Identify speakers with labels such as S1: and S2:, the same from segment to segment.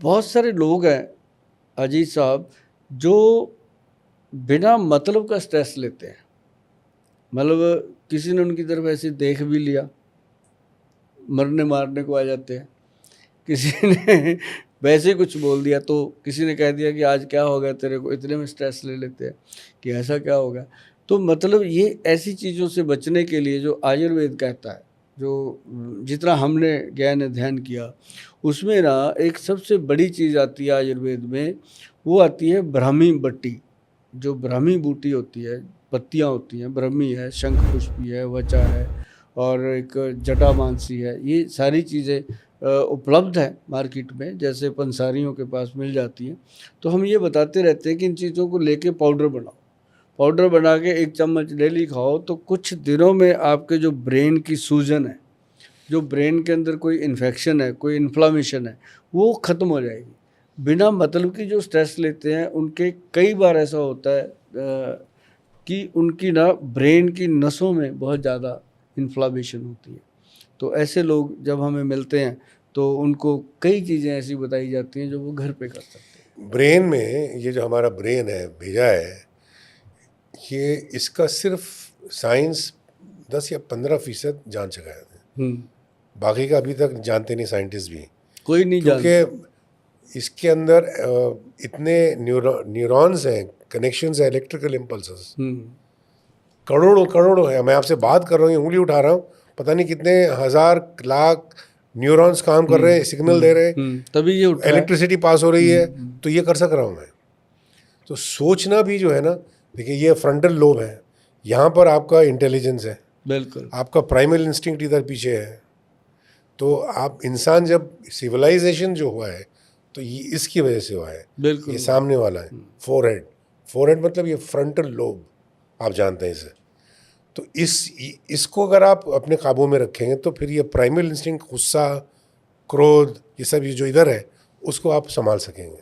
S1: बहुत सारे लोग हैं अजीत साहब जो बिना मतलब का स्ट्रेस लेते हैं। मतलब किसी ने उनकी तरफ ऐसे देख भी लिया, मरने मारने को आ जाते हैं। किसी ने वैसे ही कुछ बोल दिया तो किसी ने कह दिया कि आज क्या हो गया तेरे को, इतने में स्ट्रेस ले लेते हैं कि ऐसा क्या हो गया। तो मतलब ये ऐसी चीज़ों से बचने के लिए जो आयुर्वेद कहता है, जो जितना हमने ज्ञान अध्ययन किया उसमें ना एक सबसे बड़ी चीज़ आती है आयुर्वेद में, वो आती है ब्राह्मी बट्टी। जो ब्राह्मी बूटी होती है, पत्तियाँ होती हैं, ब्रह्मी है, शंख पुष्पी है, वचा है और एक जटामानसी है, ये सारी चीज़ें उपलब्ध है मार्केट में, जैसे पंसारियों के पास मिल जाती हैं। तो हम ये बताते रहते हैं कि इन चीज़ों को लेके पाउडर बनाओ, पाउडर बना के 1 चम्मच डेली खाओ तो कुछ दिनों में आपके जो ब्रेन की सूजन है, जो ब्रेन के अंदर कोई इन्फेक्शन है, कोई इन्फ्लामेशन है, वो ख़त्म हो जाएगी। बिना मतलब की जो स्ट्रेस लेते हैं उनके कई बार ऐसा होता है कि उनकी ना ब्रेन की नसों में बहुत ज़्यादा इन्फ्लामेशन होती है। तो ऐसे लोग जब हमें मिलते हैं तो उनको कई चीज़ें ऐसी बताई जाती हैं जो वो घर पे कर सकते हैं।
S2: ब्रेन में ये जो हमारा ब्रेन है भेजा है, ये इसका सिर्फ साइंस 10 या 15% जान चुका है। बाकी का अभी तक जानते नहीं साइंटिस्ट भी,
S1: कोई नहीं जानता।
S2: क्योंकि इसके अंदर इतने न्यूरॉन्स हैं, कनेक्शंस हैं, इलेक्ट्रिकल इम्पल्सेस करोड़ों करोड़ों है। मैं आपसे बात कर रहा हूँ, उंगली उठा रहा हूँ, पता नहीं कितने हजार लाख न्यूरॉन्स काम कर रहे हैं, सिग्नल दे रहे हैं,
S1: तभी ये उठ रहा है,
S2: इलेक्ट्रिसिटी पास हो रही है, तो ये कर सक रहा हूँ मैं। तो सोचना भी जो है ना, देखिए ये फ्रंटल लोब है, यहाँ पर आपका इंटेलिजेंस है,
S1: बिल्कुल
S2: आपका प्राइमल इंस्टिंक्ट इधर पीछे है। तो आप इंसान जब सिविलाइजेशन जो हुआ है तो ये इसकी वजह से हुआ है।
S1: बिल्कुल
S2: ये सामने वाला है फोरहेड, फोरहेड मतलब ये फ्रंटल लोब, आप जानते हैं इसे। तो इसको अगर आप अपने काबू में रखेंगे तो फिर ये प्राइमल इंस्टिंक्ट, गुस्सा, क्रोध, ये सब ये जो इधर है उसको आप संभाल सकेंगे।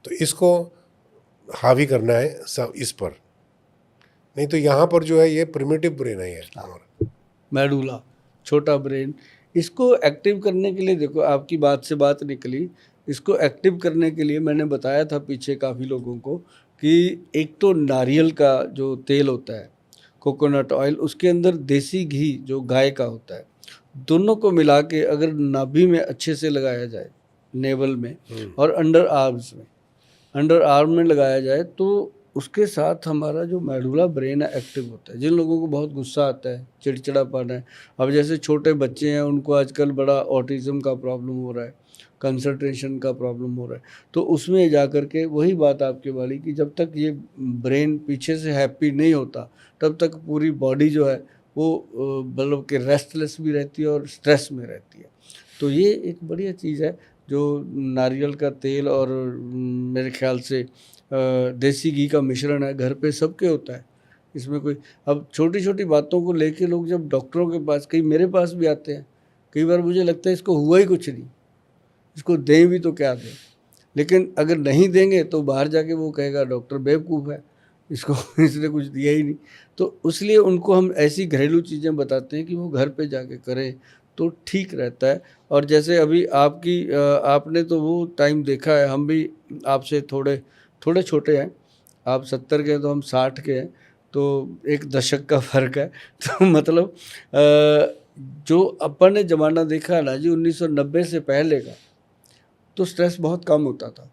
S2: तो इसको हावी करना है सब इस पर, नहीं तो यहाँ पर जो है ये प्रिमिटिव ब्रेन है ये हमारा
S1: मेडुला, छोटा ब्रेन। इसको एक्टिव करने के लिए देखो, आपकी बात से बात निकली, इसको एक्टिव करने के लिए मैंने बताया था पीछे काफ़ी लोगों को कि एक तो नारियल का जो तेल होता है, कोकोनट ऑयल, उसके अंदर देसी घी जो गाय का होता है, दोनों को मिला के अगर नाभि में अच्छे से लगाया जाए, नेवल में और अंडर आर्म में लगाया जाए तो उसके साथ हमारा जो मेडुला ब्रेन है एक्टिव होता है। जिन लोगों को बहुत गुस्सा आता है, चिड़चिड़ापन है, अब जैसे छोटे बच्चे हैं उनको आजकल बड़ा ऑटिज़म का प्रॉब्लम हो रहा है, कंसंट्रेशन का प्रॉब्लम हो रहा है, तो उसमें जा कर के वही बात आपके वाली कि जब तक ये ब्रेन पीछे से हैप्पी नहीं होता तब तक पूरी बॉडी जो है वो मतलब कि रेस्टलेस भी रहती है और स्ट्रेस में रहती है। तो ये एक बढ़िया चीज़ है जो नारियल का तेल और मेरे ख्याल से देसी घी का मिश्रण है, घर पे सबके होता है। इसमें कोई, अब छोटी छोटी बातों को लेके लोग जब डॉक्टरों के पास, कई मेरे पास भी आते हैं, कई बार मुझे लगता है इसको हुआ ही कुछ नहीं, इसको दें भी तो क्या दें, लेकिन अगर नहीं देंगे तो बाहर जाके वो कहेगा डॉक्टर बेवकूफ़ है, इसको इसने कुछ दिया ही नहीं। तो इसलिए उनको हम ऐसी घरेलू चीज़ें बताते हैं कि वो घर पे जाके करें तो ठीक रहता है। और जैसे अभी आपने तो वो टाइम देखा है, हम भी आपसे थोड़े थोड़े छोटे हैं, आप 70 के हैं तो हम 60 के हैं, तो एक दशक का फ़र्क है। तो मतलब जो अपन ने ज़माना देखा है ना जी 1990 से पहले का, तो स्ट्रेस बहुत कम होता था।